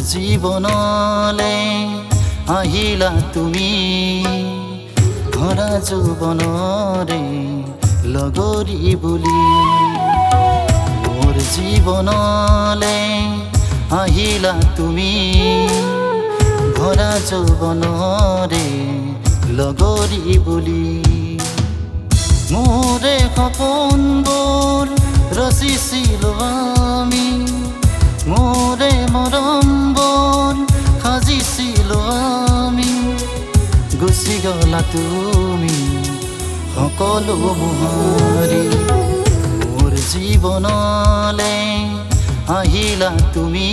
জীৱনলে আহিলা তুমি ভৰা যৌৱনৰে লগৰী বুলি মোৰ জীৱনলে আহিলা তুমি ভৰা যৌৱনৰে লগৰী বুলি মোৰে সপোনবোৰ ৰচিছিলো আমি মোৰে মৰমবোৰ সাজিছিলো আমি গুচি গলা তুমি সকলো মোহাৰি মোৰ জীৱনলে আহিলা তুমি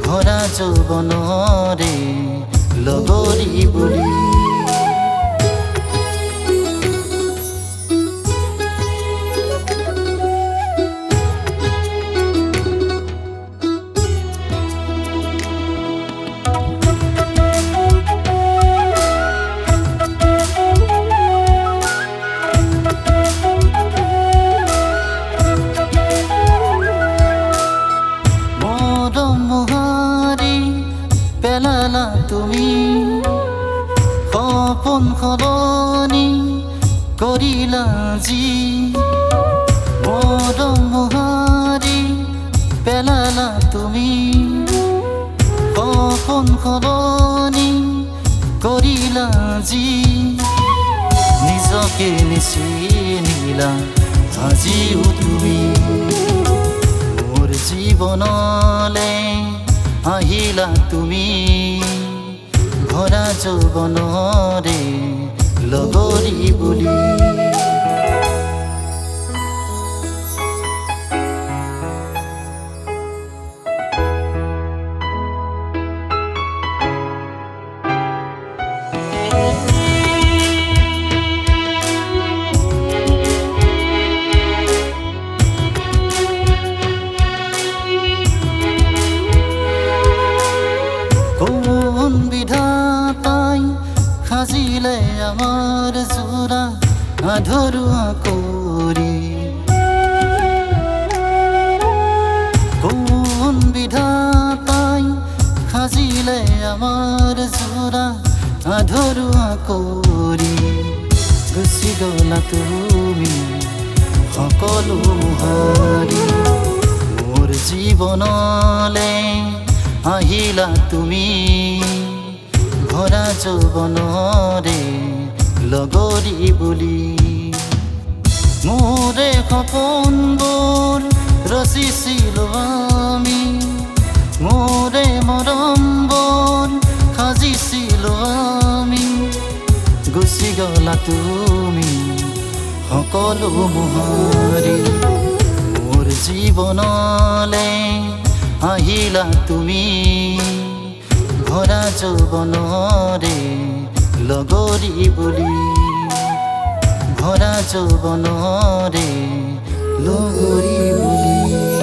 ভৰা যৌৱনৰে লগৰী বুলি পেলালা তুমি সপোন সলনি কৰিলা যি মৰম মোহাৰি পেলালা তুমি সপোন সলনি কৰিলা যি নিজকে নিচিনিলা আজিও তুমি মোৰ জীৱনলে আহিলা তুমি ভৰা যৌৱনৰে লগৰী বুলি কোন বিধাতাই সাজিলে আমাৰ জোৰা আধৰুৱা কৰি কোন বিধাতাই সাজিলে আমাৰ জোৰা আধৰুৱা কৰি গুচি গলা তুমি সকলো মোহাৰি মোৰ জীৱনলে আহিলা তুমি ভৰা যৌৱনৰে লগৰী বুলি মোৰে সপোনবোৰ ৰচিছিলো আমি মোৰে মৰমবোৰ সাজিছিলো আমি গুচি গলা তুমি সকলো মোহাৰি মোৰ জীৱনলে আহিলা তুমি ভৰা যৌৱনৰে লগৰী বুলি ভৰা যৌৱনৰে লগৰী বুলি